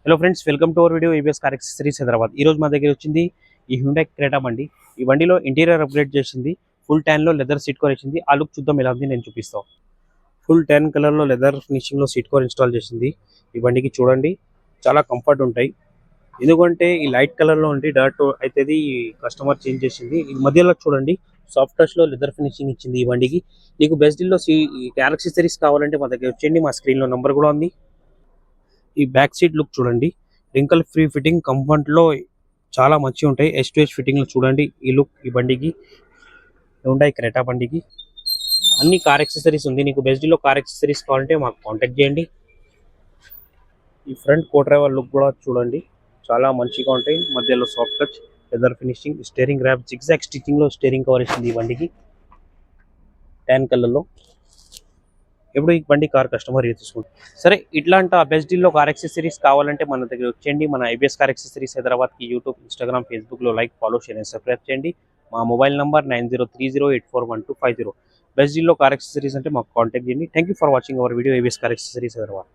Hello friends, welcome to our video ABS car accessories Hyderabad. ఈ రోజు మా దగ్గర వచ్చింది ఈ హ్యుండై క్రెటా బండి. ఈ బండిలో ఇంటీరియర్ అప్గ్రేడ్ చేసింది, ఫుల్ ట్యాన్ లో లెదర్ సీట్ కవర్ ఇచ్చింది. ఆ లుక్ చూద్దాం ఎలా ఉంది, నేను చూపిస్తాను. ఫుల్ ట్యాన్ కలర్ లో లెదర్ ఫినిషింగ్ లో సీట్ కవర్ ఇన్స్టాల్ చేసింది. ఈ బండికి చూడండి చాలా కంఫర్ట్ ఉంటాయి, ఎందుకంటే ఈ లైట్ కలర్ లో ఉండి డాట్ అయితే కస్టమర్ చేంజ్ చేసింది. ఈ మధ్యలో చూడండి సాఫ్ట్ టచ్ లో లెదర్ ఫినిషింగ్ ఇచ్చింది. ఈ బండికి నీకు బెస్ట్ డీల్ లో కార్ యాక్సెసరీస్ కావాలంటే మా దగ్గర వచ్చేయండి. మా స్క్రీన్ లో నంబర్ కూడా ఉంది. ఈ బ్యాక్ సీట్ లుక్ చూడండి, రింకల్ ఫ్రీ ఫిట్టింగ్ కంఫర్ట్ లో చాలా మంచిగా ఉంటాయి. ఎస్ టు ఎస్ ఫిట్టింగ్ లో చూడండి ఈ లుక్. ఈ బండికి హ్యుండై క్రెటా బండికి అన్ని కార్ యాక్సెసరీస్ ఉంది. నీకు బెస్ట్ డీల్ లో కార్ యాక్సెసరీస్ కావాలంటే మాకు కాంటాక్ట్ చేయండి. ఈ ఫ్రంట్ కో డ్రైవర్ లుక్ కూడా చూడండి, చాలా మంచిగా ఉంటాయి. మధ్యలో soft touch leather finishing, steering wrap zigzag stitching లో స్టీరింగ్ కవర్ ఇస్తుంది ఈ బండికి ట్యాన్ కలర్ లో. ఎప్పుడు ఈ బండి కార్ కస్టమర్ తీసుకుంటారు. సరే, ఇట్లాంటి బెస్ట్ డీల్లో కార్ యాక్సెసరీస్ కావాలంటే మన దగ్గర వచ్చేయండి. మన ఐబిఎస్ కార్ యాక్సెసరీస్ హైదరాబాద్కి యూట్యూబ్, ఇన్స్టాగ్రామ్, ఫేస్బుక్లో like, follow, share and subscribe చేయండి. మా మొబైల్ నంబర్ 9030841250. బెస్ట్ డీల్లో కార్ యాక్సెసరీస్ అంటే మాకు కాంటాక్ట్ చేయండి. Thank you for watching our video ABS car accessories Hyderabad.